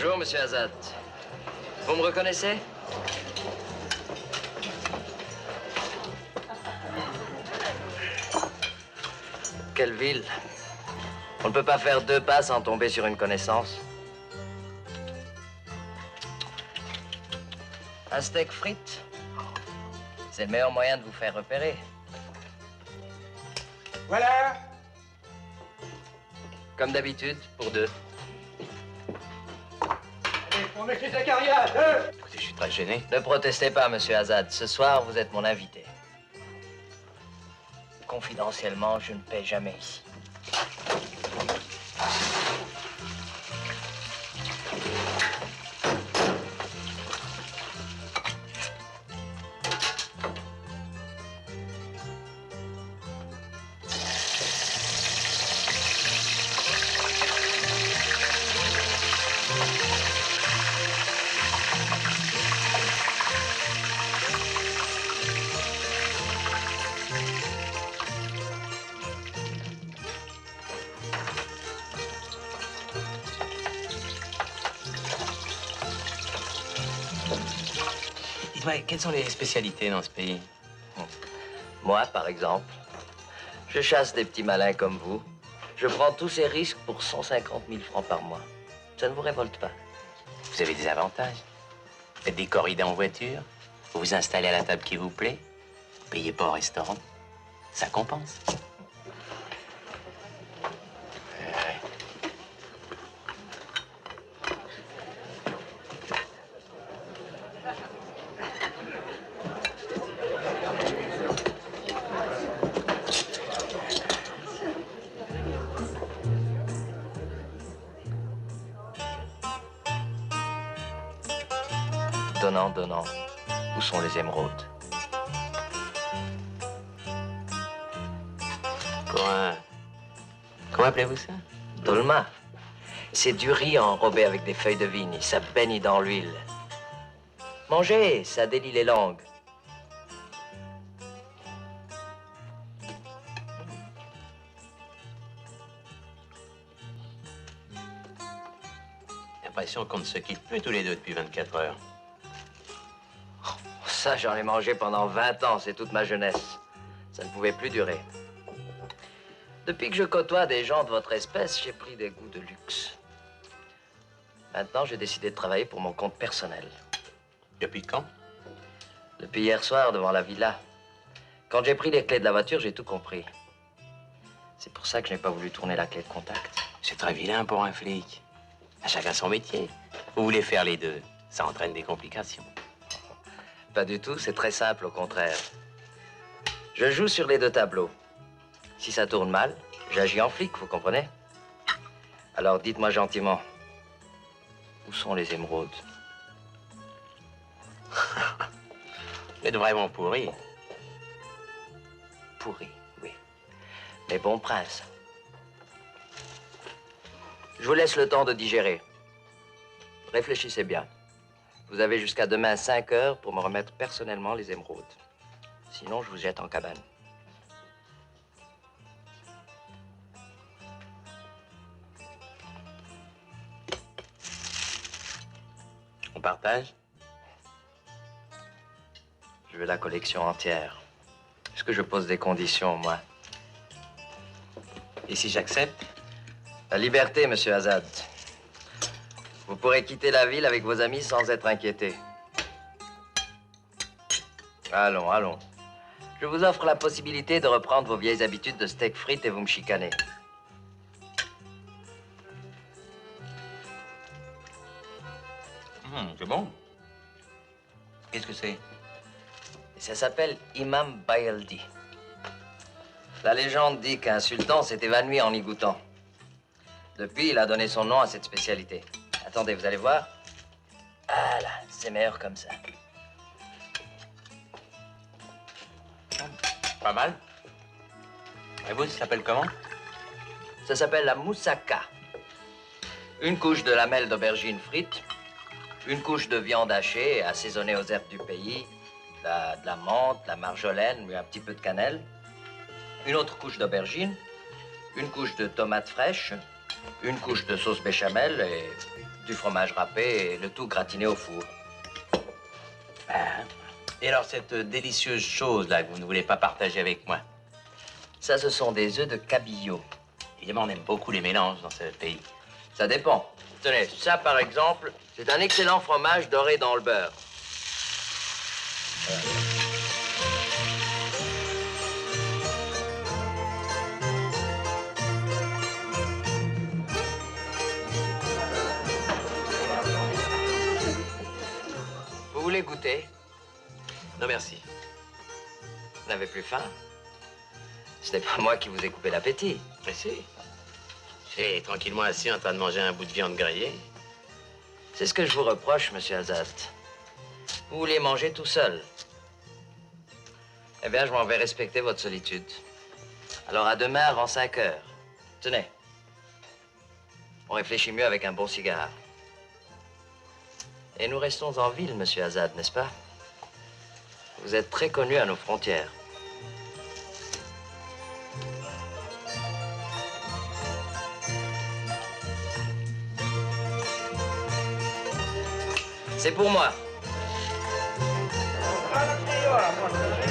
Bonjour, monsieur Azad. Vous me reconnaissez? Quelle ville. On ne peut pas faire 2 pas sans tomber sur une connaissance. Un steak frites, c'est le meilleur moyen de vous faire repérer. Voilà. Comme d'habitude, pour 2. Allez, on met chez Zacharia, 2. Écoutez, je suis très gêné. Ne protestez pas, monsieur Azad. Ce soir, vous êtes mon invité. Confidentiellement, je ne paie jamais ici. Dites-moi, quelles sont les spécialités dans ce pays? Moi, par exemple, je chasse des petits malins comme vous. Je prends tous ces risques pour 150 000 francs par mois. Ça ne vous révolte pas? Vous avez des avantages. Vous faites des corridas en voiture. Vous vous installez à la table qui vous plaît. Vous payez pas au restaurant. Ça compense. Donnant, donnant. Où sont les émeraudes? Comment appelez-vous ça? Dolma. C'est du riz enrobé avec des feuilles de vigne. Ça baigne dans l'huile. Mangez, ça délie les langues. J'ai l'impression qu'on ne se quitte plus tous les deux depuis 24 heures. Ça, j'en ai mangé pendant 20 ans. C'est toute ma jeunesse. Ça ne pouvait plus durer. Depuis que je côtoie des gens de votre espèce, j'ai pris des goûts de luxe. Maintenant, j'ai décidé de travailler pour mon compte personnel. Depuis quand? Depuis hier soir, devant la villa. Quand j'ai pris les clés de la voiture, j'ai tout compris. C'est pour ça que je n'ai pas voulu tourner la clé de contact. C'est très vilain pour un flic. À chacun son métier. Vous voulez faire les deux. Ça entraîne des complications. Pas du tout, c'est très simple, au contraire. Je joue sur les 2 tableaux. Si ça tourne mal, j'agis en flic, vous comprenez? Alors dites-moi gentiment, où sont les émeraudes? Vous êtes vraiment pourri. Pourri, oui. Mais bon prince. Je vous laisse le temps de digérer. Réfléchissez bien. Vous avez jusqu'à demain 5 heures pour me remettre personnellement les émeraudes. Sinon, je vous jette en cabane. On partage? Je veux la collection entière. Est-ce que je pose des conditions, moi? Et si j'accepte? La liberté, monsieur Azad. Vous pourrez quitter la ville avec vos amis sans être inquiété. Allons, allons. Je vous offre la possibilité de reprendre vos vieilles habitudes de steak frites et vous me chicanez. C'est bon. Qu'est-ce que c'est? Ça s'appelle Imam Bayaldi. La légende dit qu'un sultan s'est évanoui en y goûtant. Depuis, il a donné son nom à cette spécialité. Attendez, vous allez voir. Voilà, c'est meilleur comme ça. Pas mal. Et vous, ça s'appelle comment? Ça s'appelle la moussaka. Une couche de lamelles d'aubergines frites, une couche de viande hachée assaisonnée aux herbes du pays, de la menthe, de la marjolaine, un petit peu de cannelle, une autre couche d'aubergine, une couche de tomates fraîches, une couche de sauce béchamel et du fromage râpé et le tout gratiné au four. Ah. Et alors, cette délicieuse chose-là que vous ne voulez pas partager avec moi? Ça, ce sont des œufs de cabillaud. Évidemment, on aime beaucoup les mélanges dans ce pays. Ça dépend. Tenez, ça, par exemple, c'est un excellent fromage doré dans le beurre. Vous voulez goûter? Non, merci. Vous n'avez plus faim? Ce n'est pas moi qui vous ai coupé l'appétit. Mais si. J'ai tranquillement assis en train de manger un bout de viande grillée. C'est ce que je vous reproche, monsieur Azat. Vous vouliez manger tout seul. Eh bien, je m'en vais respecter votre solitude. Alors, à demain avant 5 heures. Tenez. On réfléchit mieux avec un bon cigare. Et nous restons en ville, monsieur Azad, n'est-ce pas? Vous êtes très connu à nos frontières. C'est pour moi. Ah, la